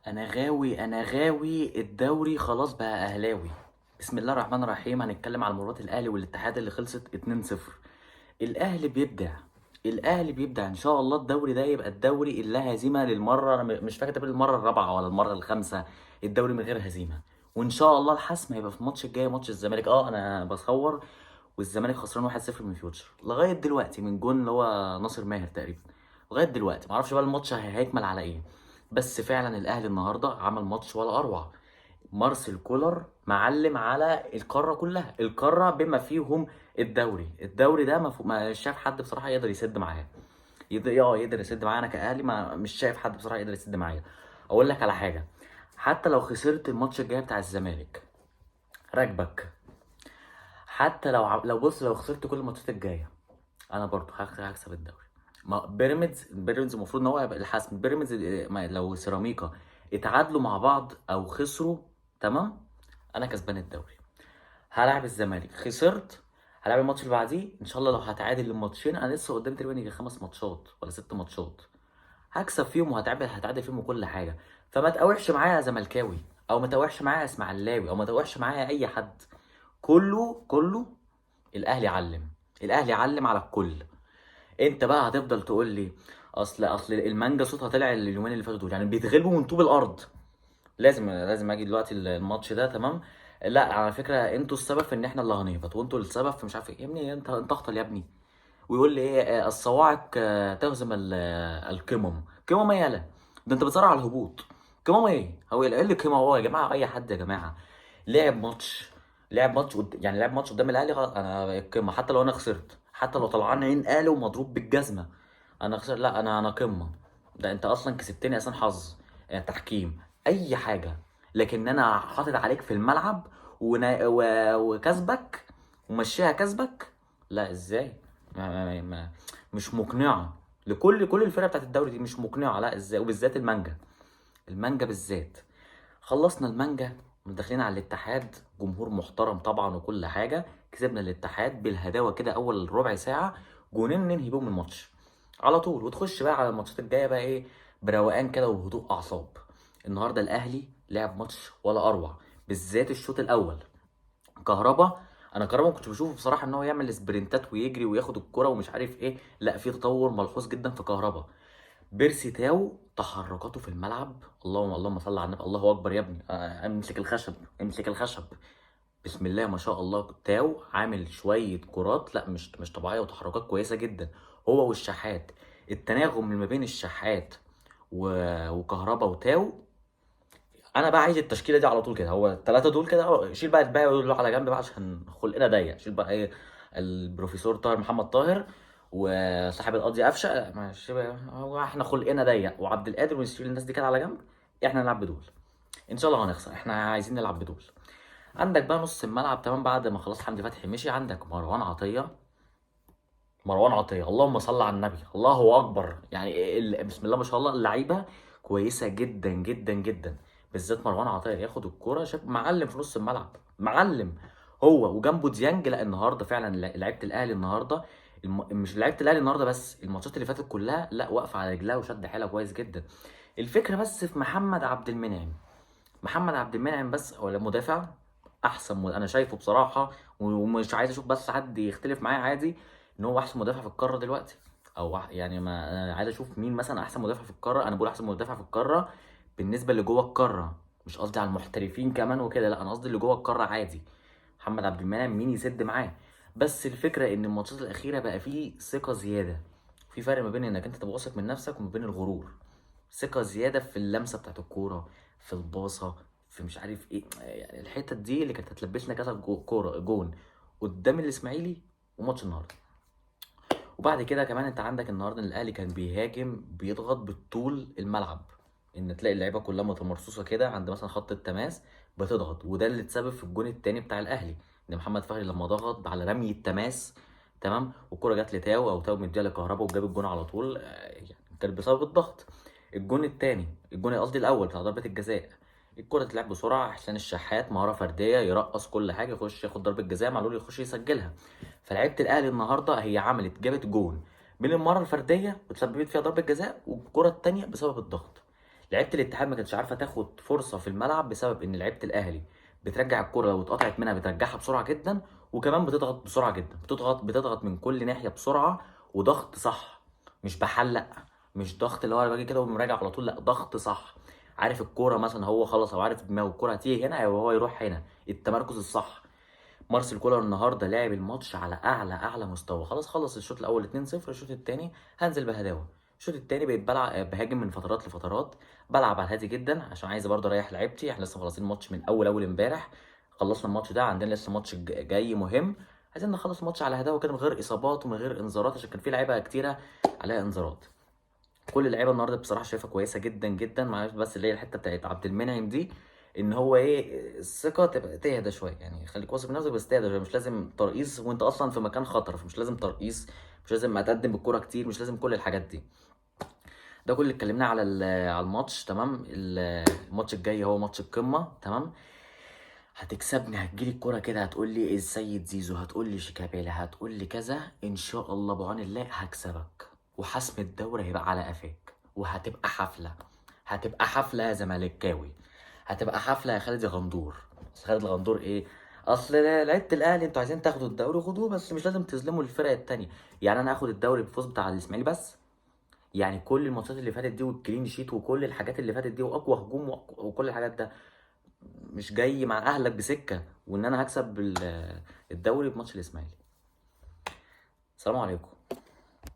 انا غاوي الدوري خلاص بقى اهلاوي. بسم الله الرحمن الرحيم. هنتكلم على مباراة الاهلي والاتحاد اللي خلصت 2-0. الاهلي بيبدع. الاهلي بيبدع ان شاء الله الدوري ده يبقى الدوري اللا هزيمة للمرة، انا مش فاكر تقريبا المرة الرابعة ولا المرة الخامسة. الدوري من غير هزيمة. وان شاء الله الحسم هيبقى في الماتش الجاي، ماتش الزمالك. انا بصور والزمالك خسران 1-0 من فيوتشر لغاية دلوقتي، من جون اللي هو ناصر ماهر تقريبا. لغاية دلوقتي معرفش بقى الماتش هيكمل على ايه. بس فعلا الاهلي النهارده عمل ماتش ولا اروع. مارسيل كولر معلم على القاره كلها، القاره بما فيهم الدوري ده ما شاف حد بصراحه يقدر يسد معاه. يقدر يسد معايا. انا كاهلي ما مش شايف حد بصراحه يقدر يسد معايا. اقول لك على حاجه، حتى لو خسرت الماتش الجاي بتاع الزمالك راكبك. حتى لو خسرت كل الماتشات الجايه، انا برضو هكسب الدوري. ما بيراميدز المفروض ان هو يبقى الحسم. بيراميدز لو سيراميكا اتعادلوا مع بعض او خسروا، تمام، انا كسبان الدوري. هلاعب الزمالك، خسرت هلاعب الماتش اللي بعديه ان شاء الله. لو هتعادل الماتشين، انا لسه قدامي تقريبا يجي 5 ماتشات ولا 6 ماتشات، هكسب فيهم هتعادل فيهم وكل حاجه. فما تقاوحش معايا يا زملكاوي، او ما تقاوحش معايا يا اسماعيلاوي، او ما تقاوحش معايا اي حد. كله الاهلي علم. الاهلي علم على الكل. انت بقى هتفضل تقول لي اصل المانجا صوتها طلع اليومين اللي فاتوا دول، يعني بيتغلبوا من طوب الارض. لازم اجي دلوقتي الماتش ده، تمام. لا على فكره انتوا السبب في ان احنا اللي هنهبط، وانتوا السبب في مش عارف ايه. يا ابني انت اخطل يا ابني. ويقول لي ايه، الصواعق تهزم القمم. قمم ايه يالا؟ ده انت بتصارع على الهبوط. قمم ايه؟ هو ايه اللي قمم؟ هو يا جماعه اي حد يا جماعه لعب ماتش، يعني لعب ماتش قدام الاهلي خلاص انا القمه. حتى لو انا خسرت، حتى لو طلعان عين قالوا ومضروب بالجزمه، انا خسر، لا انا قمه. ده انت اصلا كسبتني اصلا حظ، تحكيم، اي حاجه. لكن انا حاطط عليك في الملعب وكسبك ومشيها كسبك. لا ازاي؟ مش مقنعه. كل الفرق بتاعت الدوري دي مش مقنعه. لا ازاي؟ وبالذات المانجا بالذات. خلصنا المانجا، داخلين على الاتحاد. جمهور محترم طبعا وكل حاجه. كسبنا الاتحاد بالهداوه كده اول ربع ساعه، جونين ننهي بيهم الماتش على طول. وتخش بقى على الماتشات الجايه بقى ايه، بروقان كده وهدوء اعصاب. النهارده الاهلي لعب ماتش ولا اروع، بالذات الشوط الاول. كهربا، انا كهربا ما كنتش بشوفه بصراحه ان هو يعمل سبرنتات ويجري وياخد الكرة ومش عارف ايه. لا، في تطور ملحوظ جدا في كهربا. بيرسي تاو تحركاته في الملعب، اللهم صل على النبي، الله اكبر يا ابني. امسك الخشب، امسك الخشب. بسم الله ما شاء الله. تاو عامل شويه كرات لا مش طبيعيه، وتحركات كويسه جدا. هو والشحات، التناغم اللي ما بين الشحات وكهربا وتاو. انا بقى عايز التشكيله دي على طول كده. هو الثلاثه دول كده، شيل بقى الباقي ويقول له على جنب بقى عشان خلقنا ضيق. شيل بقى ايه، البروفيسور طاهر محمد طاهر وصاحب القاضي قفشه، ماشي بقى. هو احنا خلقنا ضيق وعبد القادر ونشيل الناس دي كده على جنب. احنا نلعب بدول ان شاء الله هنخسر. احنا عايزين نلعب بدول. عندك بقى نص الملعب، تمام، بعد ما خلاص حمدي فتحي مشي، عندك مروان عطيه. مروان عطيه اللهم صل على النبي، الله اكبر. يعني بسم الله ما شاء الله، اللعيبه كويسه جدا جدا جدا. بالذات مروان عطيه ياخد الكوره، شاف معلم في نص الملعب، معلم. هو وجنبه ديانج. لا النهارده فعلا لعيبه الاهلي النهارده، مش لعيبه الاهلي النهارده بس، الماتشات اللي فاتت كلها لا واقفه على رجلها وشد حيلها كويس جدا. الفكره بس في محمد عبد المنعم. محمد عبد المنعم بس ولا مدافع احسن انا شايفه بصراحه. ومش عايز اشوف بس حد يختلف معايا، عادي ان هو احسن مدافع في القاره دلوقتي. او يعني ما انا عايز اشوف مين مثلا احسن مدافع في القاره. انا بقول احسن مدافع في القاره بالنسبه اللي جوه القاره، مش قصدي على المحترفين كمان وكده، لا انا قصدي اللي جوه القاره عادي. محمد عبد المنعم مين يسد معاه؟ بس الفكره ان الماتشات الاخيره بقى فيه ثقه زياده. في فرق ما بين انك انت تبقى واثق من نفسك وما بين الغرور. ثقة زيادة في اللمسة بتاعت الكورة، في الباصة، في مش عارف ايه. يعني الحتة دي اللي كانت هتلبسنا كذا كورة جون قدام الاسماعيلي وماتش النهارده. وبعد كده كمان انت عندك النهارده الاهلي كان بيهاجم بيضغط بالطول الملعب. ان تلاقي اللعيبه كلها متمرصوصه كده عند مثلا خط التماس بتضغط. وده اللي اتسبب في الجون التاني بتاع الاهلي، ان محمد فخري لما ضغط على رمي التماس، تمام، والكره جت لتاو او تاو مديها لكهربا وجاب الجون على طول. يعني كان بسبب الضغط. الجون التاني، الجون قصدي الاول بتاع ضربه الجزاء، الكره تتلعب بسرعه، حسين الشحات مهاره فرديه يرقص كل حاجه، يخش ياخد ضربه جزاء، معلول يخش يسجلها. فلعيبه الاهلي النهارده هي جابت جون من المره الفرديه وتسببت فيها ضربه جزاء، والكره التانيه بسبب الضغط. لعيبه الاتحاد ما كانتش عارفه تاخد فرصه في الملعب بسبب ان لعيبه الاهلي بترجع الكره، لو اتقطعت منها بترجعها بسرعه جدا، وكمان بتضغط بسرعه جدا، بتضغط من كل ناحيه بسرعه، وضغط صح، مش بحلق، مش ضغط اللي هو انا باجي كده ومراجع على طول، لا ضغط صح. عارف الكوره مثلا، هو خلاص هو عارف دماغه الكوره هتيجي هنا او هو يروح هنا، التمركز الصح. مارسيل كولر النهارده لعب الماتش على اعلى مستوى. خلاص خلص الشوط الاول 2-0، الشوط الثاني هنزل بهداوه. الشوط الثاني بقيت بلعب بهاجم من فترات لفترات، بلعب على الهادي جدا عشان عايز برضه اريح لعيبتي. احنا لسه خلاصين الماتش من اول امبارح، خلصنا الماتش ده، عندنا لسه ماتش جاي مهم، عايزين نخلص الماتش على هداوه كده من غير اصابات ومن غير انذارات، عشان كان في لعيبه كتيره عليها انذارات. كل اللعيبه النهارده بصراحه شايفها كويسه جدا جدا، معلش بس اللي هي الحته بتاعت عبد المنعم دي، ان هو ايه، الثقه تبقى تهدى شويه، يعني خليك واثق من نفسك بس تهدى شويه، مش لازم ترقيص وانت اصلا في مكان خطر، فمش لازم ترقيص، مش لازم ما تقدم بالكوره كتير، مش لازم كل الحاجات دي. ده كل اللي اتكلمناه على على الماتش. تمام، الماتش الجاي هو ماتش القمه. تمام، هتكسبني، هتجيلي الكوره كده هتقول لي السيد زيزو، هتقول لي شيكابالا، هتقول لي كذا، ان شاء الله بعون الله هكسبك، وحسم الدوري هيبقى على قفاك، وهتبقى حفله، هتبقى حفله يا زملكاوي، هتبقى حفله يا خالد يا غندور. بس خالد الغندور ايه؟ اصل لعيبه الاهلي انتوا عايزين تاخدوا الدوري خدوه، بس مش لازم تظلموا الفرق التانيه. يعني انا اخد الدوري بالفوز بتاع الاسماعيلي بس؟ يعني كل الماتشات اللي فاتت دي والكلين شيت وكل الحاجات اللي فاتت دي واقوى هجوم وكل الحاجات ده، مش جاي مع اهلك بسكه وان انا هكسب الدوري بماتش الاسماعيلي؟ السلام عليكم.